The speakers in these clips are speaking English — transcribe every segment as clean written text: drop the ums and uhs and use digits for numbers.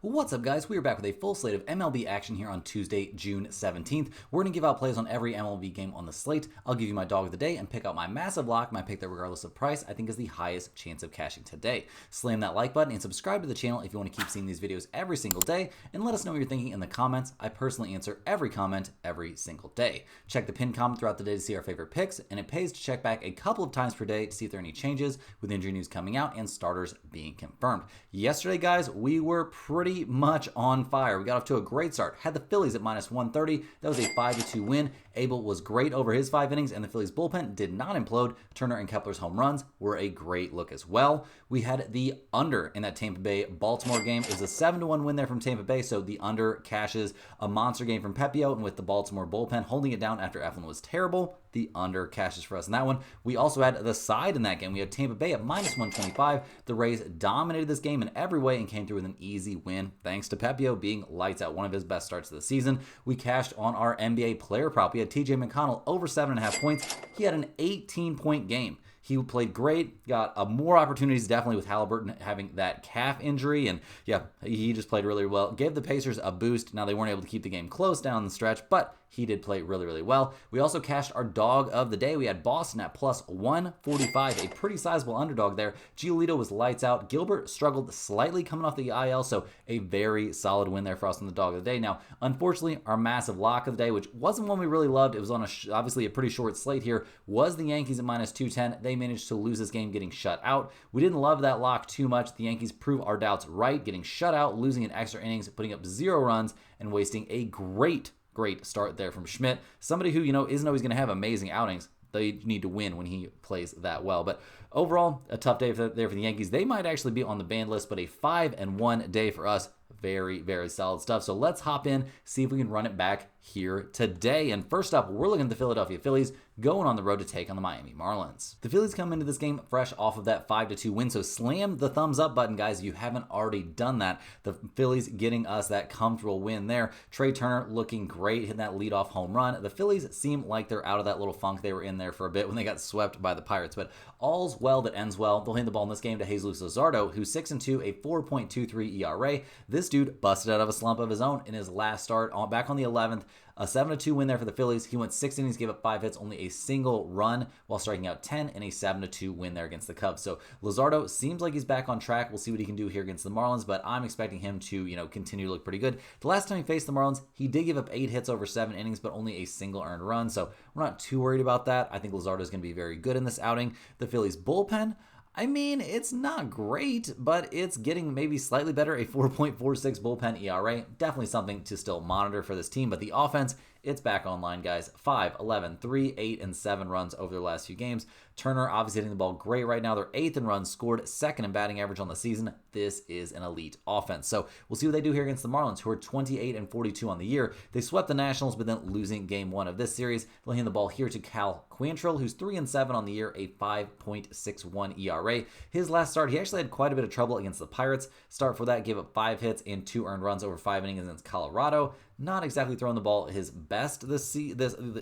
What's up, guys? We are back with a full slate of MLB action here on Tuesday, June 17th. We're going to give out plays on every MLB game on the slate. I'll give you my dog of the day and pick out my massive lock, my pick that regardless of price, I think is the highest chance of cashing today. Slam that like button and subscribe to the channel if you want to keep seeing these videos every single day, and let us know what you're thinking in the comments. I personally answer every comment every single day. Check the pinned comment throughout the day to see our favorite picks, and it pays to check back a couple of times per day to see if there are any changes with injury news coming out and starters being confirmed. Yesterday, guys, we were pretty much on fire. We got off to a great start. Had the Phillies at minus 130. That was a 5-2 win. Abel was great over his 5 innings, and the Phillies bullpen did not implode. Turner and Kepler's home runs were a great look as well. We had the under in that Tampa Bay Baltimore game. It was a 7-1 win there from Tampa Bay, so the under cashes a monster game from Pepio, and with the Baltimore bullpen holding it down after Eflin was terrible, the under cashes for us in that one. We also had the side in that game. We had Tampa Bay at minus 125. The Rays dominated this game in every way and came through with an easy win thanks to Pepio being lights out, one of his best starts of the season. We cashed on our NBA player prop. We had TJ McConnell over 7.5 points. He had an 18-point game. He played great, got more opportunities definitely with Halliburton having that calf injury, and yeah, he just played really well. Gave the Pacers a boost. Now they weren't able to keep the game close down the stretch, but he did play really, really well. We also cashed our dog of the day. We had Boston at plus 145, a pretty sizable underdog there. Giolito was lights out. Gilbert struggled slightly coming off the IL, so a very solid win there for us on the dog of the day. Now, unfortunately, our massive lock of the day, which wasn't one we really loved, it was on obviously a pretty short slate here, was the Yankees at minus 210. They managed to lose this game getting shut out. We didn't love that lock too much. The Yankees prove our doubts right, getting shut out, losing in extra innings, putting up 0 runs, and wasting a great start there from Schmidt. Somebody who, isn't always going to have amazing outings. They need to win when he plays that well. But overall, a tough day there for the Yankees. They might actually be on the banned list, but a 5-1 day for us. Very, very solid stuff. So let's hop in, see if we can run it back here today. And first up, we're looking at the Philadelphia Phillies going on the road to take on the Miami Marlins. The Phillies come into this game fresh off of that 5-2 win, so slam the thumbs up button, guys, if you haven't already done that. The Phillies getting us that comfortable win there. Trey Turner looking great, hitting that leadoff home run. The Phillies seem like they're out of that little funk they were in there for a bit when they got swept by the Pirates, but all's well that ends well. They'll hand the ball in this game to Jesus Luzardo, who's 6-2, a 4.23 ERA. This dude busted out of a slump of his own in his last start, back on the 11th. A 7-2 win there for the Phillies. He went 6 innings, gave up 5 hits, only a single run while striking out 10, and a 7-2 win there against the Cubs. So Luzardo seems like he's back on track. We'll see what he can do here against the Marlins, but I'm expecting him to, continue to look pretty good. The last time he faced the Marlins, he did give up 8 hits over 7 innings, but only a single earned run. So we're not too worried about that. I think Luzardo is going to be very good in this outing. The Phillies bullpen, I mean, it's not great, but it's getting maybe slightly better. A 4.46 bullpen ERA. Definitely something to still monitor for this team. But the offense, it's back online, guys. 5, 11, 3, 8, and 7 runs over their last few games. Turner obviously hitting the ball great right now. They're 8th in runs scored, 2nd in batting average on the season. This is an elite offense. So we'll see what they do here against the Marlins, who are 28-42 on the year. They swept the Nationals, but then losing game 1 of this series. They'll hand the ball here to Cal Quantrill, who's 3-7 on the year, a 5.61 ERA. His last start, he actually had quite a bit of trouble against the Pirates. Start for that, gave up 5 hits and 2 earned runs over 5 innings against Colorado. Not exactly throwing the ball his best this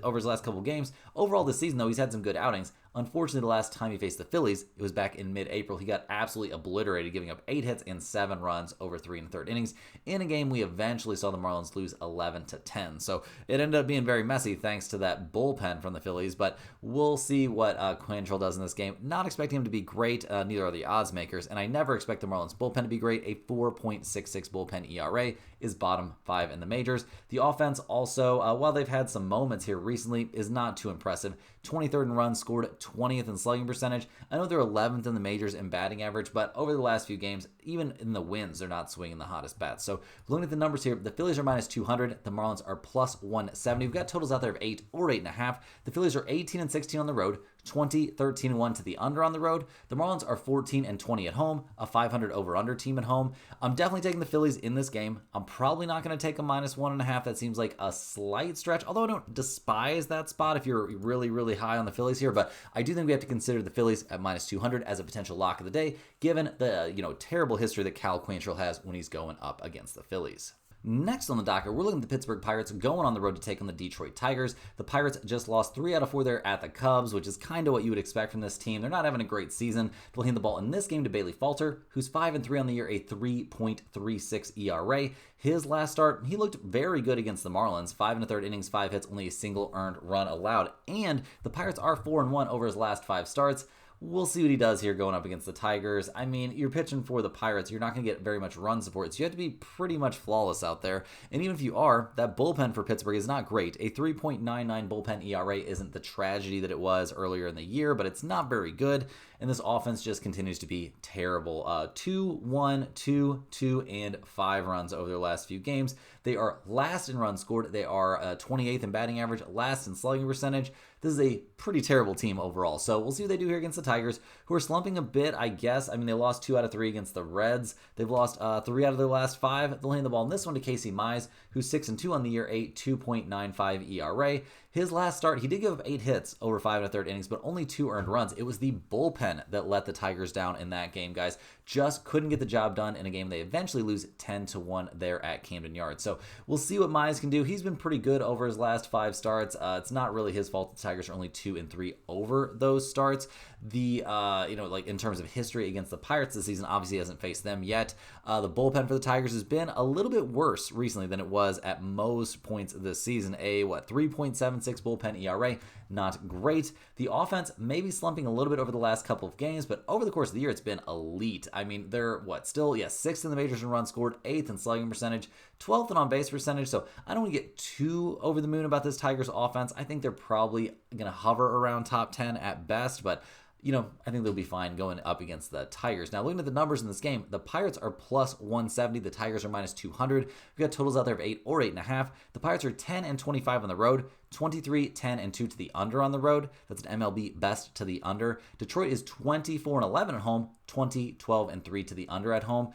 over his last couple games. Overall this season, though, he's had some good outings. Unfortunately, the last time he faced the Phillies, it was back in mid-April. He got absolutely obliterated, giving up 8 hits and 7 runs over 3 1/3 innings. In a game, we eventually saw the Marlins lose 11-10. So it ended up being very messy thanks to that bullpen from the Phillies. But we'll see what Quantrill does in this game. Not expecting him to be great. Neither are the odds makers. And I never expect the Marlins bullpen to be great. A 4.66 bullpen ERA is bottom 5 in the majors. The offense also, while they've had some moments here recently, is not too impressive. 23rd in runs scored, 20th in slugging percentage. I know they're 11th in the majors in batting average, but over the last few games, even in the wins, they're not swinging the hottest bats. So looking at the numbers here, the Phillies are minus 200. The Marlins are plus 170. We've got totals out there of 8 or 8.5. The Phillies are 18-16 on the road, 20-13-1 to the under on the road. The Marlins are 14-20 at home, a 500 over-under team at home. I'm definitely taking the Phillies in this game. I'm probably not going to take a minus 1.5. That seems like a slight stretch, although I don't despise that spot if you're really, really high on the Phillies here. But I do think we have to consider the Phillies at minus 200 as a potential lock of the day, given the terrible history that Cal Quantrill has when he's going up against the Phillies. Next on the docket, we're looking at the Pittsburgh Pirates going on the road to take on the Detroit Tigers. The Pirates just lost 3 out of 4 there at the Cubs, which is kind of what you would expect from this team. They're not having a great season. They'll hand the ball in this game to Bailey Falter, who's 5-3 on the year, a 3.36 ERA. His last start, he looked very good against the Marlins. 5 1/3 innings, 5 hits, only a single earned run allowed. And the Pirates are 4-1 over his last 5 starts. We'll see what he does here going up against the Tigers. I mean, you're pitching for the Pirates. You're not going to get very much run support, so you have to be pretty much flawless out there. And even if you are, that bullpen for Pittsburgh is not great. A 3.99 bullpen ERA isn't the tragedy that it was earlier in the year, but it's not very good. And this offense just continues to be terrible. 2-1, 2-2, and 5 runs over their last few games. They are last in runs scored. They are 28th in batting average, last in slugging percentage. This is a pretty terrible team overall. So we'll see what they do here against the Tigers, who are slumping a bit, I guess. I mean, they lost 2 out of 3 against the Reds. They've lost 3 out of their last 5. They'll hand the ball in this one to Casey Mize, who's 6-2 on the year, a 2.95 ERA. His last start, he did give up 8 hits over 5 1/3 innings, but only 2 earned runs. It was the bullpen that let the Tigers down in that game, guys. Just couldn't get the job done in a game they eventually lose 10-1 there at Camden Yards. So we'll see what Mize can do. He's been pretty good over his last 5 starts. It's not really his fault. The Tigers are only 2-3 over those starts. Like in terms of history against the Pirates this season, obviously hasn't faced them yet. The bullpen for the Tigers has been a little bit worse recently than it was at most points this season. 3.76 bullpen ERA, not great. The offense may be slumping a little bit over the last couple of games, but over the course of the year, it's been elite. I mean, they're 6th in the majors in runs scored, 8th in slugging percentage, 12th in on-base percentage. So I don't want to get too over the moon about this Tigers offense. I think they're probably going to hover around top 10 at best, but I think they'll be fine going up against the Tigers. Now, looking at the numbers in this game, the Pirates are plus 170. The Tigers are minus 200. We've got totals out there of 8 or 8.5. The Pirates are 10-25 on the road, 23, 10, and 2 to the under on the road. That's an MLB best to the under. Detroit is 24-11 at home, 20, 12, and 3 to the under at home.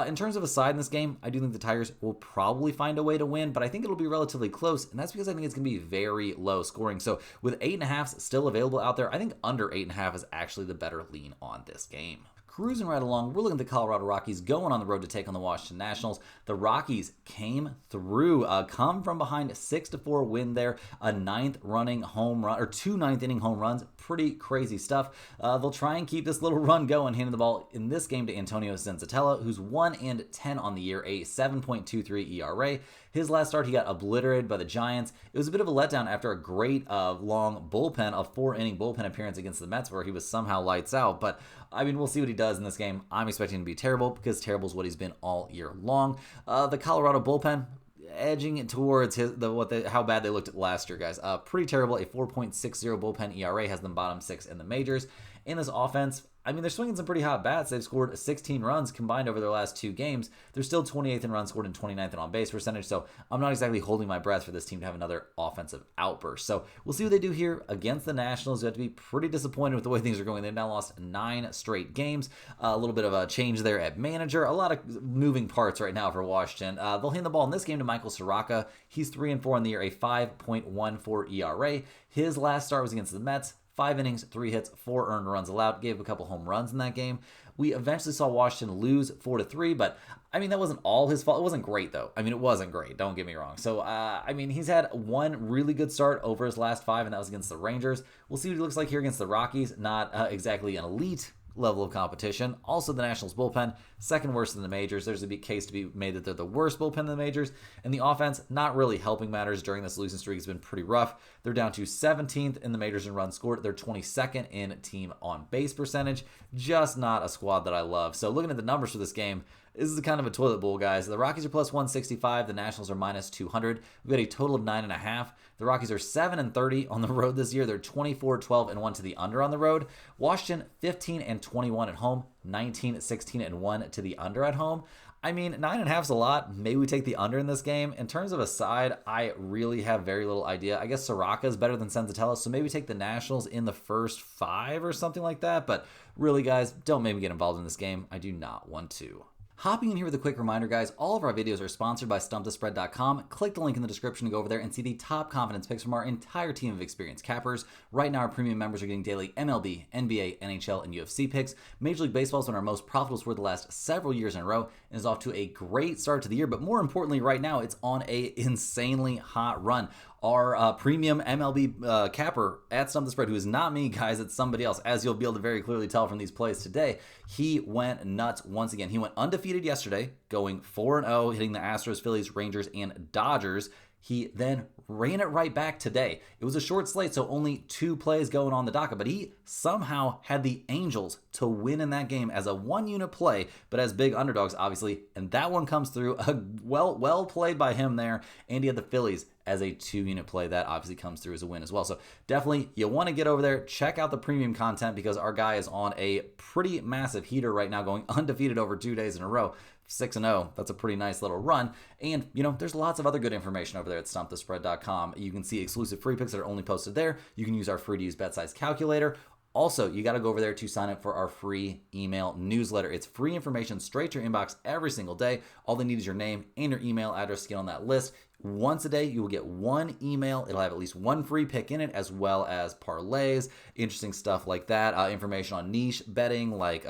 In terms of a side in this game, I do think the Tigers will probably find a way to win, but I think it'll be relatively close, and that's because I think it's going to be very low scoring. So with 8.5s still available out there, I think under 8.5 is actually the better lean on this game. Cruising right along, we're looking at the Colorado Rockies going on the road to take on the Washington Nationals. The Rockies came through, come from behind, 6-4 win there, a 9th running home run, or 2 9th-inning home runs. Pretty crazy stuff. They'll try and keep this little run going, handing the ball in this game to Antonio Senzatella, who's 1-10 on the year, a 7.23 ERA. His last start, he got obliterated by the Giants. It was a bit of a letdown after a great long bullpen, a 4-inning bullpen appearance against the Mets where he was somehow lights out. But, I mean, we'll see what he does in this game. I'm expecting him to be terrible because terrible is what he's been all year long. The Colorado bullpen, edging towards how bad they looked at last year, guys. Pretty terrible. A 4.60 bullpen ERA has them bottom 6 in the majors. In this offense, I mean, they're swinging some pretty hot bats. They've scored 16 runs combined over their last 2 games. They're still 28th in runs scored and 29th in on-base percentage, so I'm not exactly holding my breath for this team to have another offensive outburst. So we'll see what they do here against the Nationals. You have to be pretty disappointed with the way things are going. They've now lost 9 straight games. A little bit of a change there at manager. A lot of moving parts right now for Washington. They'll hand the ball in this game to Michael Soroka. He's 3-4 on the year, a 5.14 ERA. His last start was against the Mets. 5 innings, 3 hits, 4 earned runs allowed. Gave a couple home runs in that game. We eventually saw Washington lose 4-3, but I mean, that wasn't all his fault. It wasn't great, though. I mean, it wasn't great. Don't get me wrong. So, I mean, he's had one really good start over his last 5, and that was against the Rangers. We'll see what he looks like here against the Rockies. Not exactly an elite level of competition. Also, the Nationals bullpen, second worst in the majors. There's a big case to be made that they're the worst bullpen in the majors. And the offense, not really helping matters during this losing streak. Has been pretty rough. They're down to 17th in the majors in runs scored. They're 22nd in team on base percentage. Just not a squad that I love. So looking at the numbers for this game, this is kind of a toilet bowl, guys. The Rockies are plus 165. The Nationals are minus 200. We've got a total of 9.5. The Rockies are 7-30 on the road this year. They're 24-12-1 to the under on the road. Washington 15-21 at home. 19-16-1 to the under at home. I mean, 9.5 is a lot. Maybe we take the under in this game. In terms of a side, I really have very little idea. I guess Soroka is better than Senzatella, so maybe take the Nationals in the first 5 or something like that. But really, guys, don't make me get involved in this game. I do not want to. Hopping in here with a quick reminder, guys, all of our videos are sponsored by StumpTheSpread.com. Click the link in the description to go over there and see the top confidence picks from our entire team of experienced cappers. Right now, our premium members are getting daily MLB, NBA, NHL, and UFC picks. Major League Baseball has been our most profitable sport the last several years in a row and is off to a great start to the year. But more importantly, right now, it's on a insanely hot run. Our premium MLB capper at Stump the Spread, who is not me, guys, it's somebody else, as you'll be able to very clearly tell from these plays today, he went nuts once again. He went undefeated yesterday, going 4-0, hitting the Astros, Phillies, Rangers, and Dodgers. He then ran it right back today. It was a short slate, so only 2 plays going on the docket, but he somehow had the Angels to win in that game as a 1-unit play, but as big underdogs, obviously, and that one comes through. Well played by him there, and he had the Phillies as a 2-unit play. That obviously comes through as a win as well. So definitely, you want to get over there, check out the premium content, because our guy is on a pretty massive heater right now, going undefeated over 2 days in a row. 6-0. That's a pretty nice little run. And, there's lots of other good information over there at StumpTheSpread.com. You can see exclusive free picks that are only posted there. You can use our free-to-use bet size calculator. Also, you got to go over there to sign up for our free email newsletter. It's free information straight to your inbox every single day. All they need is your name and your email address to get on that list. Once a day, you will get 1 email. It'll have at least 1 free pick in it, as well as parlays, interesting stuff like that, information on niche betting, like,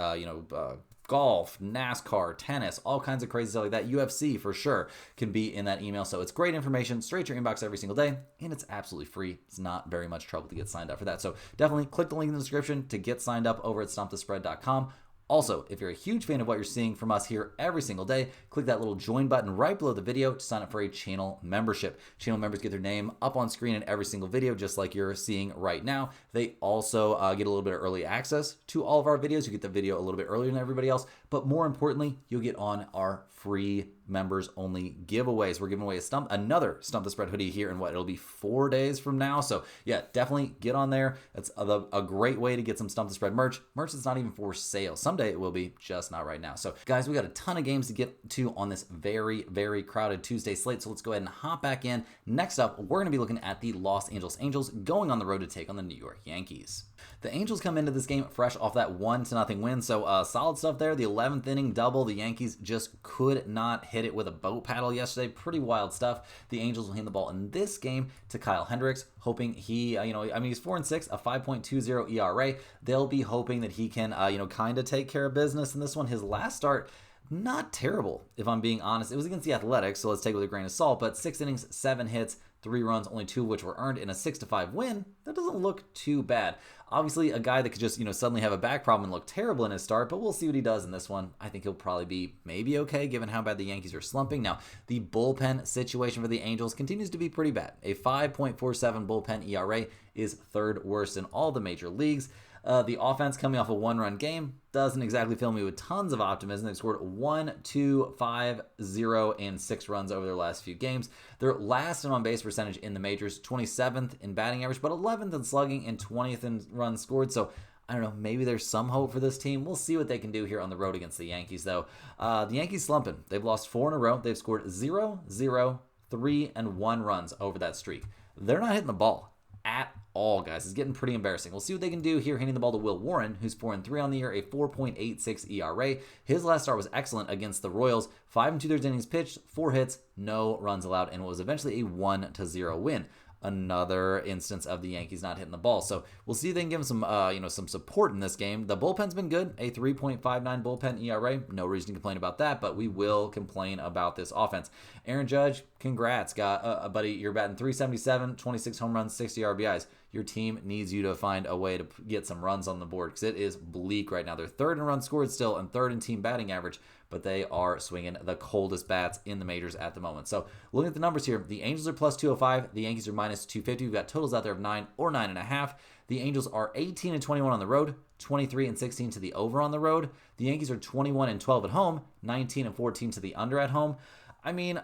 golf, NASCAR, tennis, all kinds of crazy stuff like that. UFC for sure can be in that email. So it's great information straight to your inbox every single day, and it's absolutely free. It's not very much trouble to get signed up for that. So definitely click the link in the description to get signed up over at StumpTheSpread.com. Also, if you're a huge fan of what you're seeing from us here every single day, click that little join button right below the video to sign up for a channel membership. Channel members get their name up on screen in every single video, just like you're seeing right now. They also get a little bit of early access to all of our videos. You get the video a little bit earlier than everybody else, but more importantly, you'll get on our free members only giveaways. We're giving away another Stump the Spread hoodie here in it'll be 4 days from now. So yeah, definitely get on there. That's a great way to get some Stump the Spread merch that's not even for sale. Someday it will be, just not right now. So guys, we got a ton of games to get to on this very, very crowded Tuesday slate. So let's go ahead and hop back in. Next up, we're going to be looking at the Los Angeles Angels going on the road to take on the New York Yankees. The Angels come into this game fresh off that 1-0 win, so solid stuff there. The 11th inning double. The Yankees just could not hit it with a boat paddle yesterday. Pretty wild stuff. The Angels will hand the ball in this game to Kyle Hendricks, hoping he, he's 4-6, a 5.20 ERA. They'll be hoping that he can, kind of take care of business in this one. His last start, not terrible, if I'm being honest. It was against the Athletics, so let's take it with a grain of salt, but 6 innings, 7 hits, 3 runs, only 2 of which were earned in a 6-5 win. That doesn't look too bad. Obviously, a guy that could just, suddenly have a back problem and look terrible in his start, but we'll see what he does in this one. I think he'll probably be maybe okay, given how bad the Yankees are slumping. Now, the bullpen situation for the Angels continues to be pretty bad. A 5.47 bullpen ERA is 3rd worst in all the major leagues. The offense coming off a 1-run game doesn't exactly fill me with tons of optimism. They've scored 1, 2, 5, 0, and 6 runs over their last few games. They're last in on-base percentage in the majors, 27th in batting average, but 11th in slugging and 20th in runs scored. So I don't know, maybe there's some hope for this team. We'll see what they can do here on the road against the Yankees, though. The Yankees slumping. They've lost 4 in a row. They've scored 0, 0, 3, and 1 runs over that streak. They're not hitting the ball at all, guys. It's getting pretty embarrassing. We'll see what they can do here, handing the ball to Will Warren, who's 4-3 on the year, a 4.86 ERA. His last start was excellent against the Royals. 5 2/3 innings pitched, 4 hits, no runs allowed, and it was eventually a 1-0 win. Another instance of the Yankees not hitting the ball. So we'll see if they can give them some, some support in this game. The bullpen's been good, a 3.59 bullpen ERA. No reason to complain about that, but we will complain about this offense. Aaron Judge, congrats, buddy. You're batting 377, 26 home runs, 60 RBIs. Your team needs you to find a way to get some runs on the board because it is bleak right now. They're 3rd in runs scored still and 3rd in team batting average, but they are swinging the coldest bats in the majors at the moment. So looking at the numbers here, the Angels are plus 205. The Yankees are minus 250. We've got totals out there of 9 or 9.5. The Angels are 18-21 on the road, 23-16 to the over on the road. The Yankees are 21-12 at home, 19-14 to the under at home. I mean,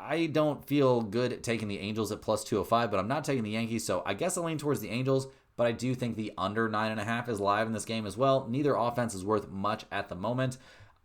I don't feel good taking the Angels at plus 205, but I'm not taking the Yankees, so I guess I lean towards the Angels, but I do think the under 9.5 is live in this game as well. Neither offense is worth much at the moment.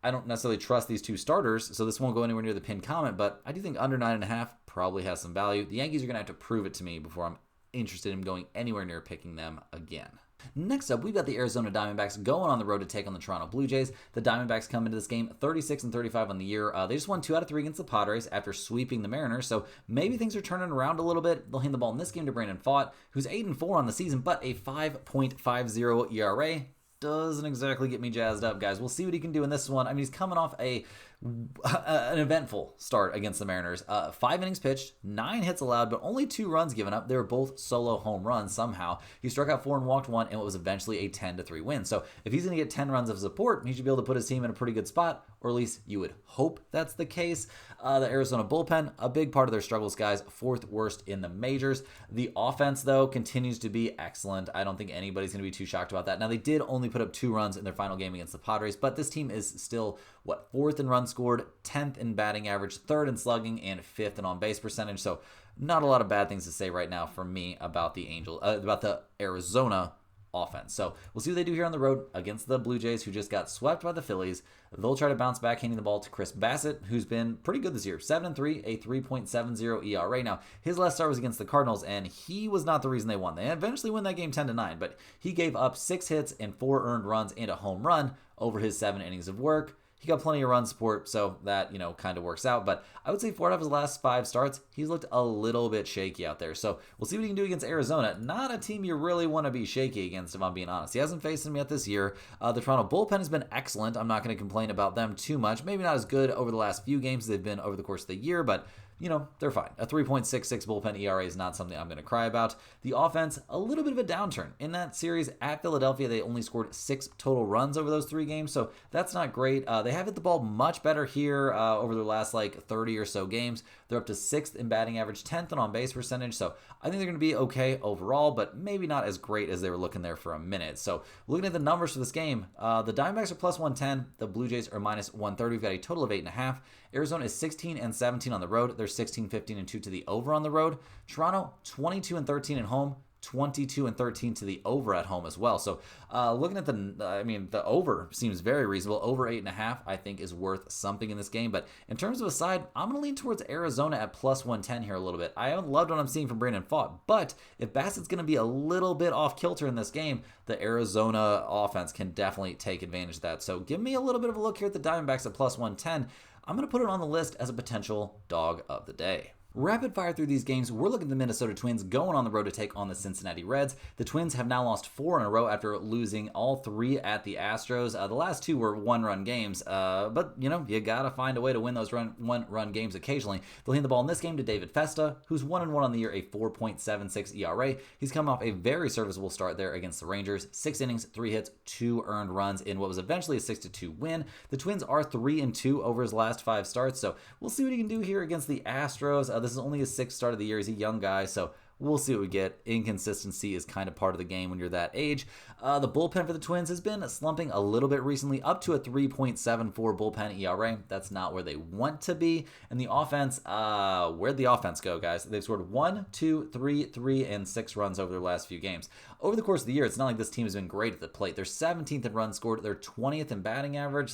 I don't necessarily trust these 2 starters, so this won't go anywhere near the pinned comment, but I do think under 9.5 probably has some value. The Yankees are going to have to prove it to me before I'm interested in going anywhere near picking them again. Next up, we've got the Arizona Diamondbacks going on the road to take on the Toronto Blue Jays. The Diamondbacks come into this game 36-35 on the year. They just won 2 out of 3 against the Padres after sweeping the Mariners, so maybe things are turning around a little bit. They'll hand the ball in this game to Brandon Pfaadt, who's 8-4 on the season, but a 5.50 ERA. Doesn't exactly get me jazzed up, guys. We'll see what he can do in this one. I mean, he's coming off an eventful start against the Mariners. 5 innings pitched, 9 hits allowed, but only 2 runs given up. They were both solo home runs somehow. He struck out 4 and walked 1 in what was eventually a 10-3 win. So if he's going to get 10 runs of support, he should be able to put his team in a pretty good spot, or at least you would hope that's the case. The Arizona bullpen, a big part of their struggles, guys. 4th worst in the majors. The offense, though, continues to be excellent. I don't think anybody's going to be too shocked about that. Now, they did only put up 2 runs in their final game against the Padres, but this team is still, 4th in runs scored, 10th in batting average, 3rd in slugging, and 5th in on-base percentage. So not a lot of bad things to say right now from me about the Arizona offense. So we'll see what they do here on the road against the Blue Jays, who just got swept by the Phillies. They'll try to bounce back, handing the ball to Chris Bassett, who's been pretty good this year. 7-3, a 3.70 ERA. Now, his last start was against the Cardinals, and he was not the reason they won. They eventually win that game 10-9, but he gave up 6 hits and 4 earned runs and a home run over his 7 innings of work. He got plenty of run support, so that, kind of works out. But I would say 4 out of his last 5 starts, he's looked a little bit shaky out there. So we'll see what he can do against Arizona. Not a team you really want to be shaky against, if I'm being honest. He hasn't faced them yet this year. The Toronto bullpen has been excellent. I'm not going to complain about them too much. Maybe not as good over the last few games as they've been over the course of the year, but they're fine. A 3.66 bullpen ERA is not something I'm going to cry about. The offense, a little bit of a downturn. In that series at Philadelphia, they only scored 6 total runs over those 3 games, so that's not great. They have hit the ball much better here over their last 30 or so games. They're up to 6th in batting average, 10th in on-base percentage, so I think they're going to be okay overall, but maybe not as great as they were looking there for a minute. So looking at the numbers for this game, the Diamondbacks are plus 110, the Blue Jays are minus 130. We've got a total of 8.5. Arizona is 16-17 on the road. They're 16-15-2 to the over on the road. Toronto 22-13 at home, 22-13 to the over at home as well. So looking at the over seems very reasonable. Over 8.5 I think is worth something in this game. But in terms of a side, I'm going to lean towards Arizona at plus 110 here a little bit. I haven't loved what I'm seeing from Brandon Pfaadt, but if Bassett's going to be a little bit off kilter in this game, the Arizona offense can definitely take advantage of that. So give me a little bit of a look here at the Diamondbacks at plus 110. I'm going to put it on the list as a potential dog of the day. Rapid fire through these games, we're looking at the Minnesota Twins going on the road to take on the Cincinnati Reds. The Twins have now lost 4 in a row after losing all 3 at the Astros. The last 2 were one-run games, but you got to find a way to win those one-run games occasionally. They'll hand the ball in this game to David Festa, who's 1-1 on the year, a 4.76 ERA. He's come off a very serviceable start there against the Rangers. 6 innings, 3 hits, 2 earned runs in what was eventually a 6-2 win. The Twins are 3-2 over his last 5 starts, so we'll see what he can do here against the Astros. This is only his 6th start of the year. He's a young guy, so we'll see what we get. Inconsistency is kind of part of the game when you're that age. The bullpen for the Twins has been slumping a little bit recently, up to a 3.74 bullpen ERA. That's not where they want to be. And the offense, where'd the offense go, guys? They've scored 1, 2, 3, and 6 runs over their last few games. Over the course of the year, it's not like this team has been great at the plate. They're 17th in runs scored. They're 20th in batting average.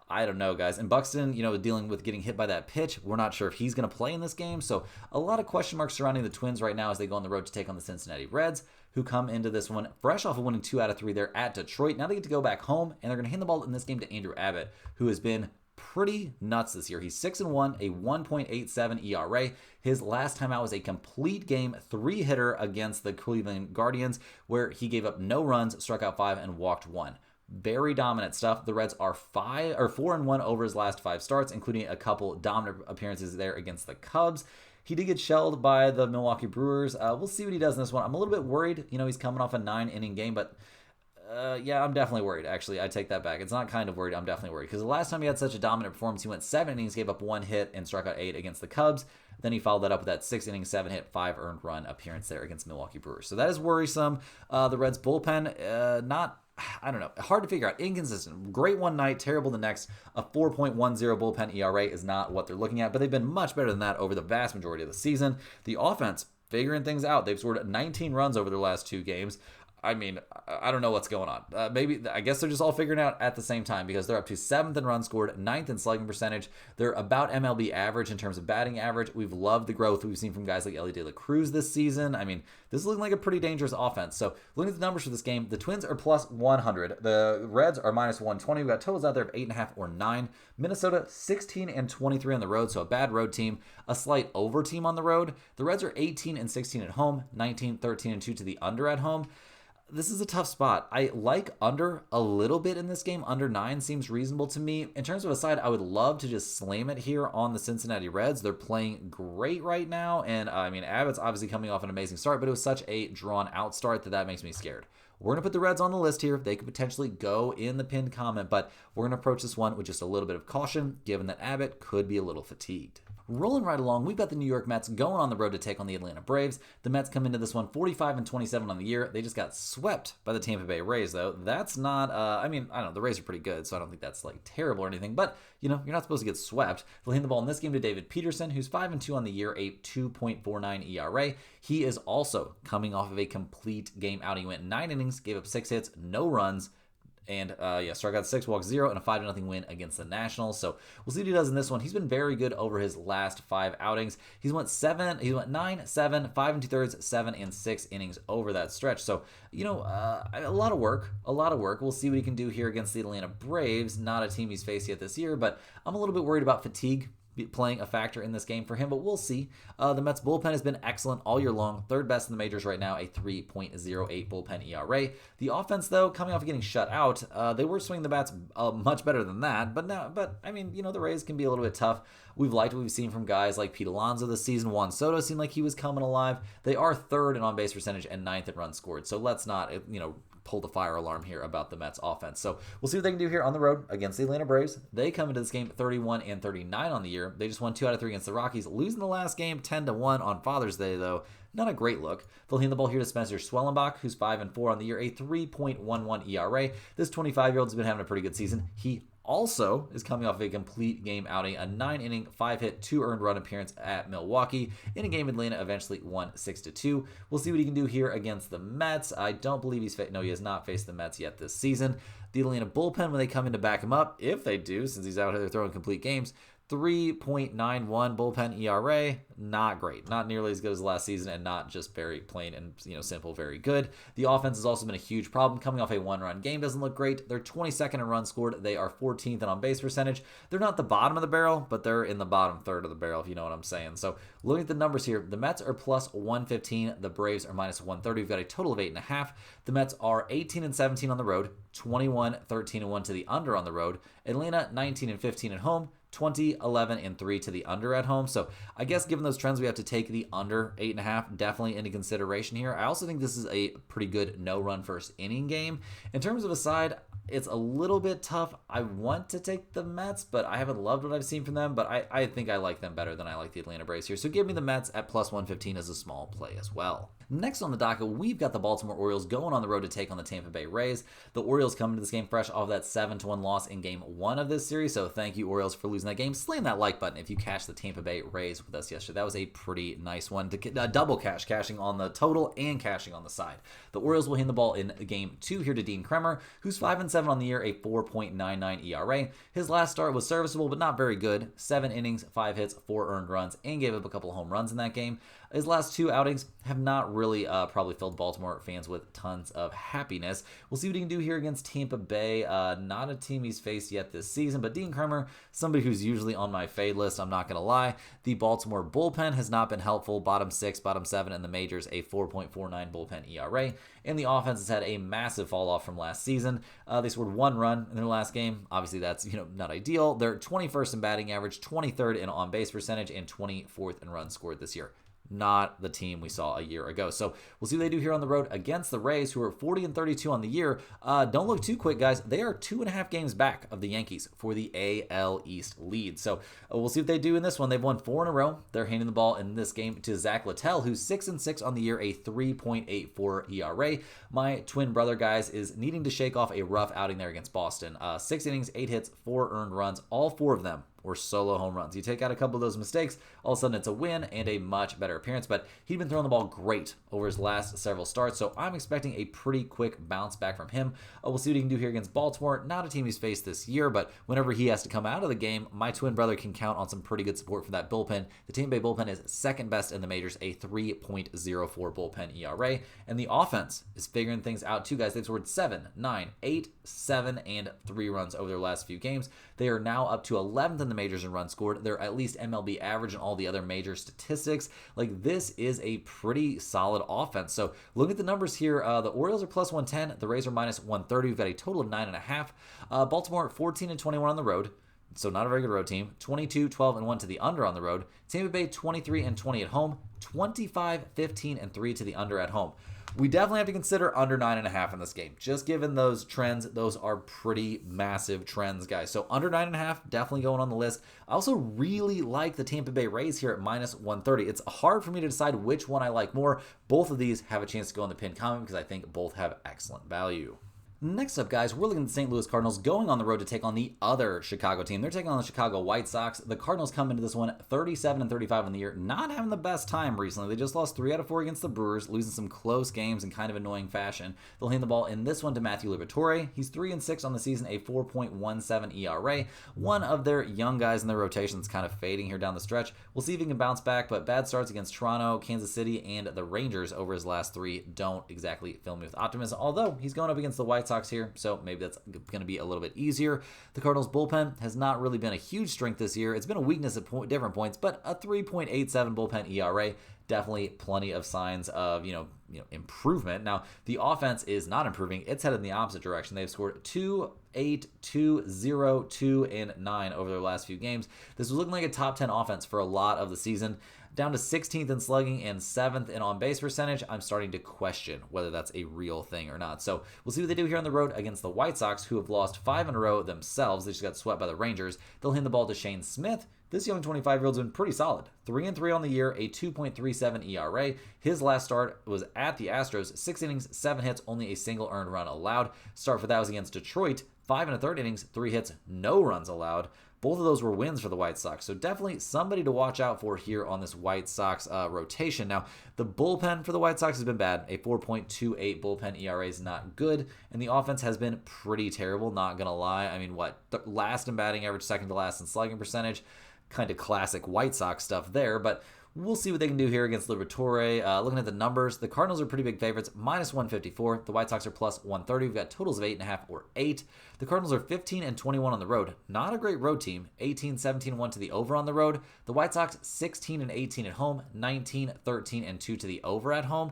I don't know, guys. And Buxton, dealing with getting hit by that pitch. We're not sure if he's going to play in this game. So a lot of question marks surrounding the Twins right now as they go on the road to take on the Cincinnati Reds, who come into this one fresh off of winning 2 out of 3 there at Detroit. Now they get to go back home, and they're going to hand the ball in this game to Andrew Abbott, who has been pretty nuts this year. He's 6-1, a 1.87 ERA. His last time out was a complete game 3-hitter against the Cleveland Guardians, where he gave up no runs, struck out 5, and walked 1. Very dominant stuff. The Reds are 4-1 over his last 5 starts, including a couple dominant appearances there against the Cubs. He did get shelled by the Milwaukee Brewers. We'll see what he does in this one. I'm a little bit worried. He's coming off a 9-inning game, but yeah, I'm definitely worried. Actually, I take that back. It's not kind of worried. I'm definitely worried because the last time he had such a dominant performance, he went 7 innings, gave up 1 hit, and struck out 8 against the Cubs. Then he followed that up with that 6-inning, 7-hit, 5 earned run appearance there against Milwaukee Brewers. So that is worrisome. The Reds bullpen, I don't know. Hard to figure out. Inconsistent. Great one night, terrible the next. A 4.10 bullpen ERA is not what they're looking at, but they've been much better than that over the vast majority of the season. The offense, figuring things out. They've scored 19 runs over their last 2 games. I mean, I don't know what's going on. I guess they're just all figuring out at the same time because they're up to 7th in runs scored, 9th in slugging percentage. They're about MLB average in terms of batting average. We've loved the growth we've seen from guys like Ellie De La Cruz this season. I mean, this is looking like a pretty dangerous offense. So looking at the numbers for this game, the Twins are plus 100. The Reds are minus 120. We've got totals out there of 8.5 or 9. Minnesota 16 and 23 on the road, so a bad road team, a slight over team on the road. The Reds are 18 and 16 at home, 19, 13 and 2 to the under at home. This is a tough spot. I like under a little bit in this game. Under 9 seems reasonable to me. In terms of a side, I would love to just slam it here on the Cincinnati Reds. They're playing great right now. And I mean, Abbott's obviously coming off an amazing start, but it was such a drawn out start that makes me scared. We're going to put the Reds on the list here. They could potentially go in the pinned comment, but we're going to approach this one with just a little bit of caution, given that Abbott could be a little fatigued. Rolling right along, we've got the New York Mets going on the road to take on the Atlanta Braves. The Mets come into this one 45 and 27 on the year. They just got swept by the Tampa Bay Rays, though. That's not, I don't know, the Rays are pretty good, so I don't think that's like terrible or anything, but you're not supposed to get swept. They'll hand the ball in this game to David Peterson, who's 5-2 on the year, a 2.49 ERA. He is also coming off of a complete game outing. He went 9 innings, gave up 6 hits, no runs, and struck out 6, walked 0, and a 5-0 win against the Nationals. So we'll see what he does in this one. He's been very good over his last 5 outings. He went 9, 7, 5 2/3, 7 and 6 innings over that stretch. So, a lot of work. We'll see what he can do here against the Atlanta Braves. Not a team he's faced yet this year, but I'm a little bit worried about fatigue playing a factor in this game for him, but we'll see. The Mets bullpen has been excellent all year long, 3rd best in the majors right now, a 3.08 bullpen ERA. The offense, though, coming off of getting shut out, they were swinging the bats much better than that, but the Rays can be a little bit tough. We've liked what we've seen from guys like Pete Alonso this season. Juan Soto seemed like he was coming alive. They are 3rd in on-base percentage and 9th in runs scored, so let's not, pull the fire alarm here about the Mets offense. So we'll see what they can do here on the road against the Atlanta Braves. They come into this game 31 and 39 on the year. They just won 2 out of 3 against the Rockies, losing the last game 10-1 on Father's Day, though. Not a great look. They'll hand the ball here to Spencer Schwellenbach, who's 5-4 on the year, a 3.11 ERA. This 25-year-old has been having a pretty good season. He also is coming off a complete game outing, a 9-inning, 5-hit, 2 earned run appearance at Milwaukee in a game Atlanta eventually won 6-2. We'll see what he can do here against the Mets. I don't believe he has not faced the Mets yet this season. The Atlanta bullpen, when they come in to back him up, if they do, since he's out here throwing complete games, 3.91 bullpen ERA, not great. Not nearly as good as last season, and not just very plain and simple, very good. The offense has also been a huge problem. Coming off a 1-run game doesn't look great. They're 22nd in runs scored. They are 14th in on-base percentage. They're not the bottom of the barrel, but they're in the bottom third of the barrel, if you know what I'm saying. So looking at the numbers here, the Mets are plus 115. The Braves are minus 130. We've got a total of 8.5. The Mets are 18 and 17 on the road, 21, 13 and 1 to the under on the road. Atlanta 19 and 15 at home, 20, 11, and 3 to the under at home. So I guess given those trends, we have to take the under 8.5 definitely into consideration here. I also think this is a pretty good no-run first inning game. In terms of a side, it's a little bit tough. I want to take the Mets, but I haven't loved what I've seen from them, but I think I like them better than I like the Atlanta Braves here. So give me the Mets at plus 115 as a small play as well. Next on the docket, we've got the Baltimore Orioles going on the road to take on the Tampa Bay Rays. The Orioles come into this game fresh off that 7-1 loss in Game 1 of this series, so thank you, Orioles, for losing that game. Slam that like button if you cashed the Tampa Bay Rays with us yesterday. That was a pretty nice one. Double cashing on the total and cashing on the side. The Orioles will hand the ball in Game 2 here to Dean Kremer, who's 5-7 on the year, a 4.99 ERA. His last start was serviceable, but not very good. 7 innings, 5 hits, 4 earned runs, and gave up a couple of home runs in that game. His last 2 outings have not really probably filled Baltimore fans with tons of happiness. We'll see what he can do here against Tampa Bay. Not a team he's faced yet this season, but Dean Kremer, somebody who's usually on my fade list, I'm not going to lie. The Baltimore bullpen has not been helpful. Bottom 6, bottom 7 in the majors, a 4.49 bullpen ERA. And the offense has had a massive fall off from last season. They scored 1 run in their last game. Obviously, that's not ideal. They're 21st in batting average, 23rd in on-base percentage, and 24th in runs scored this year. Not the team we saw a year ago. So we'll see what they do here on the road against the Rays, who are 40 and 32 on the year. Don't look too quick, guys. They are 2.5 games back of the Yankees for the AL East lead. So we'll see what they do in this one. They've won 4 in a row. They're handing the ball in this game to Zach Littell, who's 6-6 on the year, a 3.84 ERA. My twin brother, guys, is needing to shake off a rough outing there against Boston. 6 innings, 8 hits, 4 earned runs. All 4 of them were solo home runs. You take out a couple of those mistakes, all of a sudden it's a win and a much better appearance. But he'd been throwing the ball great over his last several starts, so I'm expecting a pretty quick bounce back from him. We'll see what he can do here against Baltimore. Not a team he's faced this year, but whenever he has to come out of the game, my twin brother can count on some pretty good support for that bullpen. The Tampa Bay bullpen is second best in the majors, a 3.04 bullpen ERA, and the offense is figuring things out too, guys. They've scored 7, 9, 8, 7, and 3 runs over their last few games. They are now up to 11th in the majors in runs scored. They're at least MLB average in all the other major statistics. Like, this is a pretty solid offense. So look at the numbers here. The Orioles are plus 110. The Rays are minus 130. We've got a total of 9.5. Baltimore 14-21 on the road. So not a very good road team. 22, 12, and 1 to the under on the road. Tampa Bay 23-20 at home. 25, 15, and 3 to the under at home. We definitely have to consider under 9.5 in this game. Just given those trends, those are pretty massive trends, guys. So under 9.5, definitely going on the list. I also really like the Tampa Bay Rays here at minus 130. It's hard for me to decide which one I like more. Both of these have a chance to go in the pinned comment because I think both have excellent value. Next up, guys, we're looking at the St. Louis Cardinals going on the road to take on the other Chicago team. They're taking on the Chicago White Sox. The Cardinals come into this one 37-35 in the year, not having the best time recently. They just lost 3 out of 4 against the Brewers, losing some close games in kind of annoying fashion. They'll hand the ball in this one to Matthew Liberatore. He's 3-6 on the season, a 4.17 ERA. One of their young guys in their rotation is kind of fading here down the stretch. We'll see if he can bounce back, but bad starts against Toronto, Kansas City, and the Rangers over his last 3 don't exactly fill me with optimism, although he's going up against the White Sox here, so maybe that's going to be a little bit easier. The Cardinals bullpen has not really been a huge strength this year. It's been a weakness at different points, but a 3.87 bullpen ERA, definitely plenty of signs of improvement. Now, the offense is not improving. It's headed in the opposite direction. They've scored 2, 8, 2, 0, 2, and 9 over their last few games. This was looking like a top 10 offense for a lot of the season. Down to 16th in slugging and 7th in on-base percentage, I'm starting to question whether that's a real thing or not. So we'll see what they do here on the road against the White Sox, who have lost 5 in a row themselves. They just got swept by the Rangers. They'll hand the ball to Shane Smith. This young 25-year-old's been pretty solid. 3-3 on the year, a 2.37 ERA. His last start was at the Astros. 6 innings, 7 hits, only a single earned run allowed. Start for that was against Detroit. 5 1/3 innings, 3 hits, no runs allowed. Both of those were wins for the White Sox, so definitely somebody to watch out for here on this White Sox rotation. Now, the bullpen for the White Sox has been bad. A 4.28 bullpen ERA is not good, and the offense has been pretty terrible, not going to lie. I mean, last in batting average, second to last in slugging percentage. Kind of classic White Sox stuff there, but we'll see what they can do here against Liberatore. Looking at the numbers, the Cardinals are pretty big favorites, minus 154. The White Sox are plus 130. We've got totals of 8.5 or 8. The Cardinals are 15-21 on the road. Not a great road team. 18-17-1 to the over on the road. The White Sox 16-18 at home. 19-13-2 to the over at home.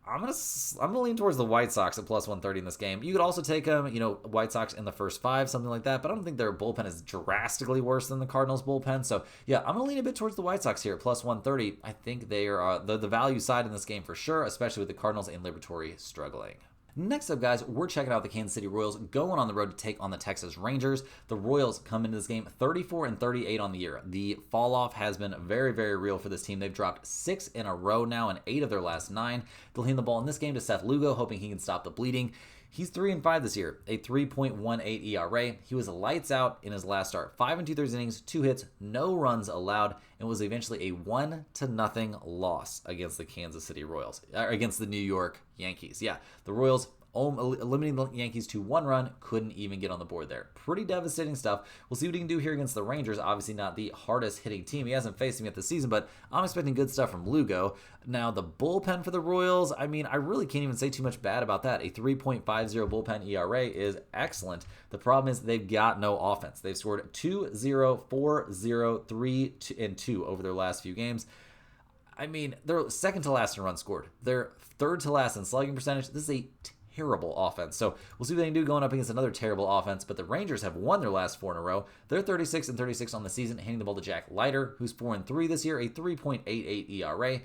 I'm gonna lean towards the White Sox at plus 130 in this game. You could also take them, White Sox in the first 5, something like that. But I don't think their bullpen is drastically worse than the Cardinals bullpen. So yeah, I'm gonna lean a bit towards the White Sox here at plus 130. I think they are the value side in this game for sure, especially with the Cardinals and Liberatore struggling. Next up, guys, we're checking out the Kansas City Royals going on the road to take on the Texas Rangers. The Royals come into this game 34-38 on the year. The fall off has been very, very real for this team. They've dropped 6 in a row now in 8 of their last 9. They'll hand the ball in this game to Seth Lugo, hoping he can stop the bleeding. He's 3-5 this year, a 3.18 ERA. He was lights out in his last start. 5 2/3 innings, 2 hits, no runs allowed, and was eventually a 1-0 loss against the Kansas City Royals, against the New York Yankees. Yeah, the Royals eliminating the Yankees to 1 run, couldn't even get on the board there. Pretty devastating stuff. We'll see what he can do here against the Rangers. Obviously not the hardest hitting team. He hasn't faced him yet this season, but I'm expecting good stuff from Lugo. Now, the bullpen for the Royals, I mean, I really can't even say too much bad about that. A 3.50 bullpen ERA is excellent. The problem is they've got no offense. They've scored 2-0, 4-0, 3, and 2 over their last few games. I mean, they're second to last in runs scored. They're third to last in slugging percentage. This is a terrible offense. So we'll see what they can do going up against another terrible offense, but the Rangers have won their last 4 in a row. They're 36-36 on the season, handing the ball to Jack Leiter, who's 4-3 this year, a 3.88 ERA.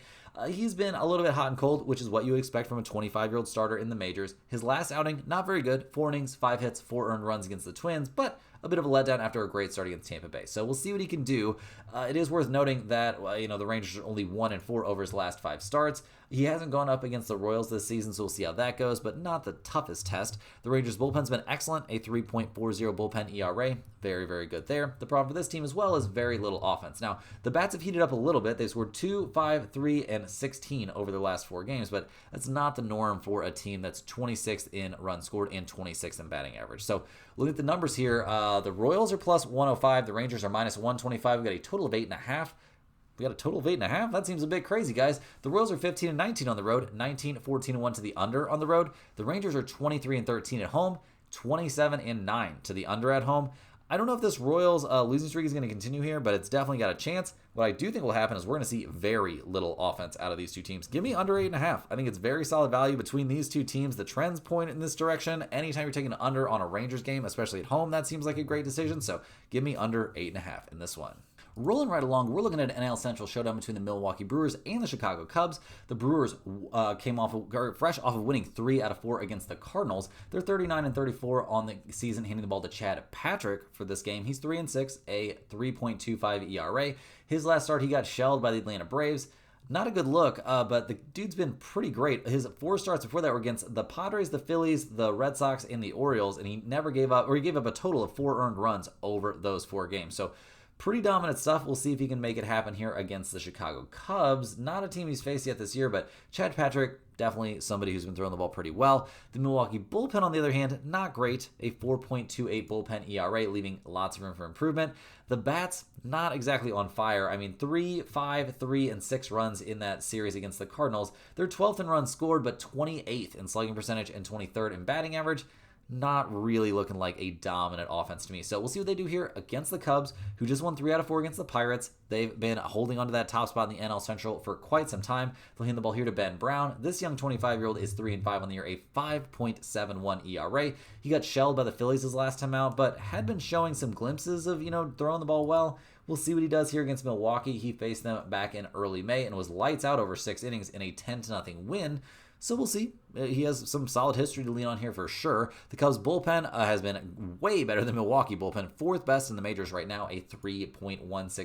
He's been a little bit hot and cold, which is what you would expect from a 25-year-old starter in the majors. His last outing, not very good. 4 innings, 5 hits, 4 earned runs against the Twins, but a bit of a letdown after a great start against Tampa Bay. So we'll see what he can do. It is worth noting that the Rangers are only 1-4 over his last 5 starts. He hasn't gone up against the Royals this season, so we'll see how that goes, but not the toughest test. The Rangers bullpen's been excellent, a 3.40 bullpen ERA. Very, very good there. The problem for this team as well is very little offense. Now, the bats have heated up a little bit. They've scored 2, 5, 3, and 16 over their last 4 games, but that's not the norm for a team that's 26th in runs scored and 26th in batting average. So look at the numbers here. The Royals are plus 105. The Rangers are minus 125. We've got a total of 8.5. We got a total of 8.5? That seems a bit crazy, guys. The Royals are 15-19 on the road, 19-14-1 to the under on the road. The Rangers are 23-13 at home, 27-9 to the under at home. I don't know if this Royals losing streak is going to continue here, but it's definitely got a chance. What I do think will happen is we're going to see very little offense out of these two teams. Give me under 8.5. I think it's very solid value between these two teams. The trends point in this direction. Anytime you're taking an under on a Rangers game, especially at home, that seems like a great decision. So give me under 8.5 in this one. Rolling right along, we're looking at an NL Central showdown between the Milwaukee Brewers and the Chicago Cubs. The Brewers came fresh off of winning 3 out of 4 against the Cardinals. They're 39-34 on the season, handing the ball to Chad Patrick for this game. He's 3-6, a 3.25 ERA. His last start, he got shelled by the Atlanta Braves. Not a good look, but the dude's been pretty great. His 4 starts before that were against the Padres, the Phillies, the Red Sox, and the Orioles, and he never gave up, or he gave up a total of 4 earned runs over those 4 games. So pretty dominant stuff. We'll see if he can make it happen here against the Chicago Cubs. Not a team he's faced yet this year, but Chad Patrick, definitely somebody who's been throwing the ball pretty well. The Milwaukee bullpen, on the other hand, not great. A 4.28 bullpen ERA, leaving lots of room for improvement. The bats, not exactly on fire. I mean, 3, 5, 3, and 6 runs in that series against the Cardinals. They're 12th in runs scored, but 28th in slugging percentage and 23rd in batting average. Not really looking like a dominant offense to me. So we'll see what they do here against the Cubs, who just won 3 out of 4 against the Pirates. They've been holding onto that top spot in the NL Central for quite some time. They'll hand the ball here to Ben Brown. This young 25-year-old is 3-5 on the year, a 5.71 ERA. He got shelled by the Phillies his last time out, but had been showing some glimpses of, throwing the ball well. We'll see what he does here against Milwaukee. He faced them back in early May and was lights out over 6 innings in a 10-0 win. So we'll see. He has some solid history to lean on here for sure. The Cubs bullpen has been way better than Milwaukee bullpen. 4th best in the majors right now, a 3.16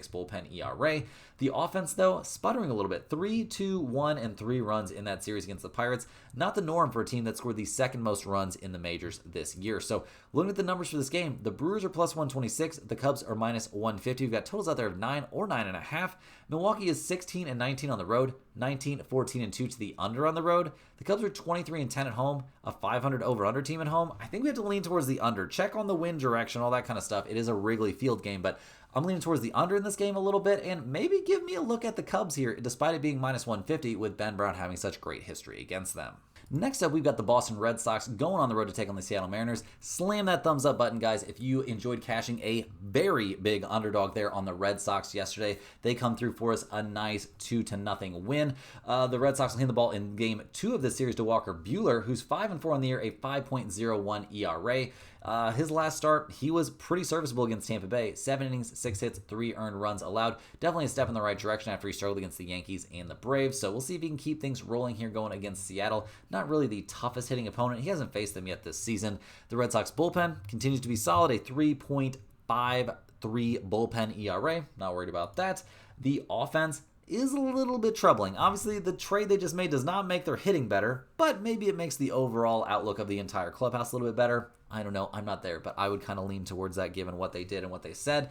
bullpen ERA. The offense, though, sputtering a little bit. 3, 2, 1, and 3 runs in that series against the Pirates. Not the norm for a team that scored the 2nd most runs in the majors this year. So looking at the numbers for this game, the Brewers are plus 126. The Cubs are minus 150. We've got totals out there of 9 or 9.5. Milwaukee is 16-19 on the road, 19-14-2 to the under on the road. The Cubs are 23-10 at home, a 500 over-under team at home. I think we have to lean towards the under. Check on the wind direction, all that kind of stuff. It is a Wrigley Field game, but I'm leaning towards the under in this game a little bit, and maybe give me a look at the Cubs here, despite it being minus 150 with Ben Brown having such great history against them. Next up, we've got the Boston Red Sox going on the road to take on the Seattle Mariners. Slam that thumbs up button, guys, if you enjoyed cashing a very big underdog there on the Red Sox yesterday. They come through for us, a nice 2-0 win. The Red Sox will hand the ball in game 2 of this series to Walker Buehler, who's 5-4 on the year, a 5.01 ERA. His last start, he was pretty serviceable against Tampa Bay. 7 innings, 6 hits, 3 earned runs allowed. Definitely a step in the right direction after he struggled against the Yankees and the Braves. So we'll see if he can keep things rolling here going against Seattle. Not really the toughest hitting opponent. He hasn't faced them yet this season. The Red Sox bullpen continues to be solid, a 3.53 bullpen ERA. Not worried about that. The offense is a little bit troubling. Obviously, the trade they just made does not make their hitting better, but maybe it makes the overall outlook of the entire clubhouse a little bit better. I don't know. I'm not there, but I would kind of lean towards that given what they did and what they said.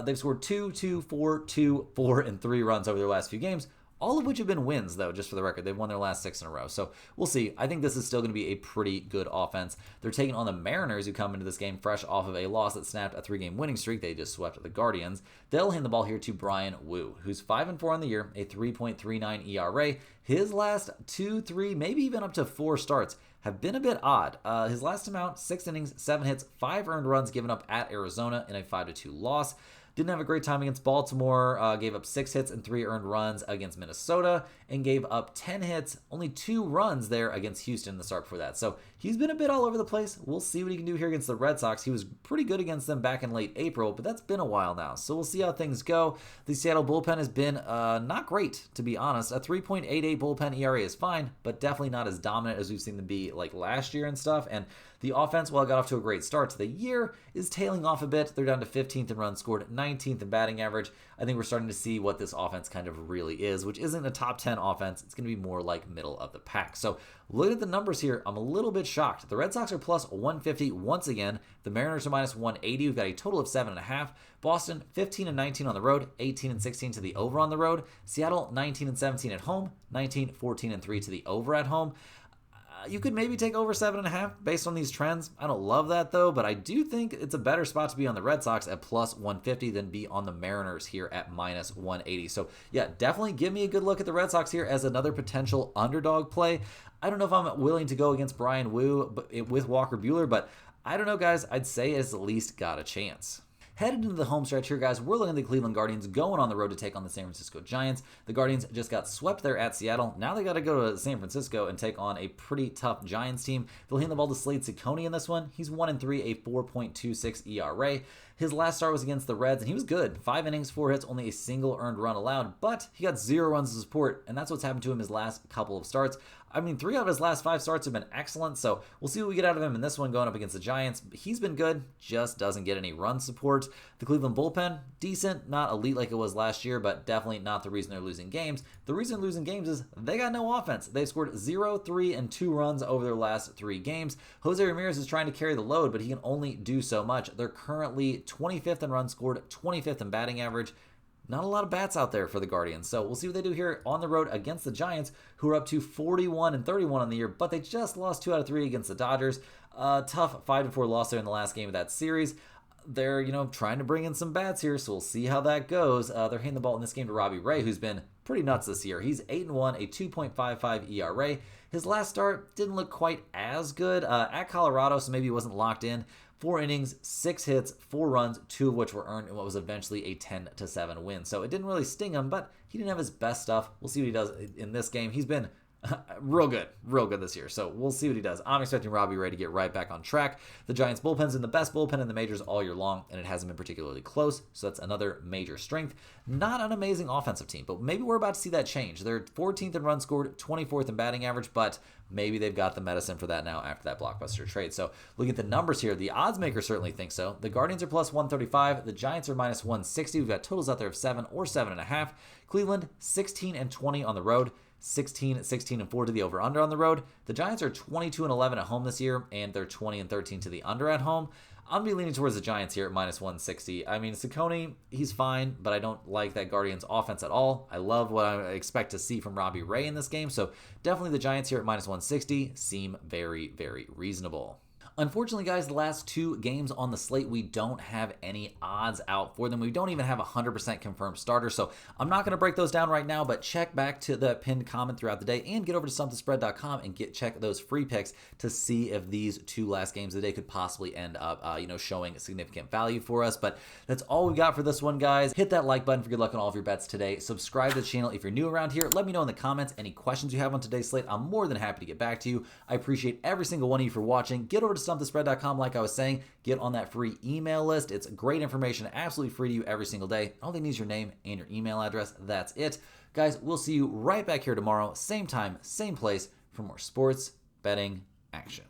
They've scored 2, 2, 4, 2, 4, and 3 runs over their last few games, all of which have been wins, though, just for the record. They've won their last 6 in a row. So we'll see. I think this is still going to be a pretty good offense. They're taking on the Mariners, who come into this game fresh off of a loss that snapped a 3-game winning streak. They just swept the Guardians. They'll hand the ball here to Brian Wu, who's 5-4 on the year, a 3.39 ERA. His last 2, 3, maybe even up to 4 starts have been a bit odd. His last time out, 6 innings, 7 hits, 5 earned runs given up at Arizona in a 5-2 loss. Didn't have a great time against Baltimore, gave up 6 hits and 3 earned runs against Minnesota, and gave up 10 hits, only 2 runs there against Houston in the start before that. So he's been a bit all over the place. We'll see what he can do here against the Red Sox. He was pretty good against them back in late April, but that's been a while now. So we'll see how things go. The Seattle bullpen has been not great, to be honest. A 3.88 bullpen ERA is fine, but definitely not as dominant as we've seen them be like last year and stuff. And the offense, while it got off to a great start to the year, is tailing off a bit. They're down to 15th in runs scored, 19th in batting average. I think we're starting to see what this offense kind of really is, which isn't a top 10 offense. It's going to be more like middle of the pack. So look at the numbers here. I'm a little bit shocked. The Red Sox are plus 150 once again. The Mariners are minus 180. We've got a total of 7.5. Boston, 15 and 19 on the road, 18 and 16 to the over on the road. Seattle, 19 and 17 at home, 19, 14 and 3 to the over at home. You could maybe take over 7.5 based on these trends. I don't love that though, but I do think it's a better spot to be on the Red Sox at plus 150 than be on the Mariners here at minus 180. So yeah, definitely give me a good look at the Red Sox here as another potential underdog play. I don't know if I'm willing to go against Brian Wu with Walker Buehler, but I don't know, guys. I'd say it's at least got a chance. Headed into the home stretch here, guys, we're looking at the Cleveland Guardians going on the road to take on the San Francisco Giants. The Guardians just got swept there at Seattle. Now they got to go to San Francisco and take on a pretty tough Giants team. They'll hand the ball to Slade Ciccone in this one. He's 1-3, a 4.26 ERA. His last start was against the Reds, and he was good. 5 innings, 4 hits, only a single earned run allowed, but he got 0 runs of support, and that's what's happened to him his last couple of starts. I mean, 3 out of his last 5 starts have been excellent, so we'll see what we get out of him in this one going up against the Giants. He's been good, just doesn't get any run support. The Cleveland bullpen, decent, not elite like it was last year, but definitely not the reason they're losing games. The reason they're losing games is they got no offense. They've scored 0, 3, and 2 runs over their last 3 games. Jose Ramirez is trying to carry the load, but he can only do so much. They're currently 25th in runs scored, 25th in batting average. Not a lot of bats out there for the Guardians, so we'll see what they do here on the road against the Giants, who are up to 41 and 31 on the year, but they just lost 2 out of 3 against the Dodgers. Tough 5-4 loss there in the last game of that series. They're, trying to bring in some bats here, so we'll see how that goes. They're handing the ball in this game to Robbie Ray, who's been pretty nuts this year. He's 8-1, a 2.55 ERA. His last start didn't look quite as good at Colorado, so maybe he wasn't locked in. 4 innings, 6 hits, 4 runs, 2 of which were earned in what was eventually a 10-7 win. So it didn't really sting him, but he didn't have his best stuff. We'll see what he does in this game. He's been real good this year. So we'll see what he does. I'm expecting Robbie Ray to get right back on track. The Giants bullpen's been the best bullpen in the majors all year long, and it hasn't been particularly close. So that's another major strength. Not an amazing offensive team, but maybe we're about to see that change. They're 14th in runs scored, 24th in batting average, but maybe they've got the medicine for that now after that blockbuster trade. So looking at the numbers here, the odds maker certainly think so. The Guardians are plus 135. The Giants are minus 160. We've got totals out there of 7 or 7.5. Cleveland, 16 and 20 on the road. 16, 16, and 4 to the over-under on the road. The Giants are 22 and 11 at home this year, and they're 20 and 13 to the under at home. I'm going to be leaning towards the Giants here at minus 160. I mean, Ciccone, he's fine, but I don't like that Guardians offense at all. I love what I expect to see from Robbie Ray in this game, so definitely the Giants here at minus 160 seem very, very reasonable. Unfortunately, guys, the last 2 games on the slate, we don't have any odds out for them. We don't even have a 100% confirmed starter, so I'm not going to break those down right now, but check back to the pinned comment throughout the day and get over to something.spread.com and check those free picks to see if these 2 last games of the day could possibly end up, showing significant value for us. But that's all we got for this one, guys. Hit that like button for good luck on all of your bets today. Subscribe to the channel if you're new around here. Let me know in the comments any questions you have on today's slate. I'm more than happy to get back to you. I appreciate every single one of you for watching. Get over to something.spread.com, like I was saying. Get on that free email list. It's great information, absolutely free to you every single day. All they need is your name and your email address. That's it. Guys, we'll see you right back here tomorrow, same time, same place, for more sports betting action.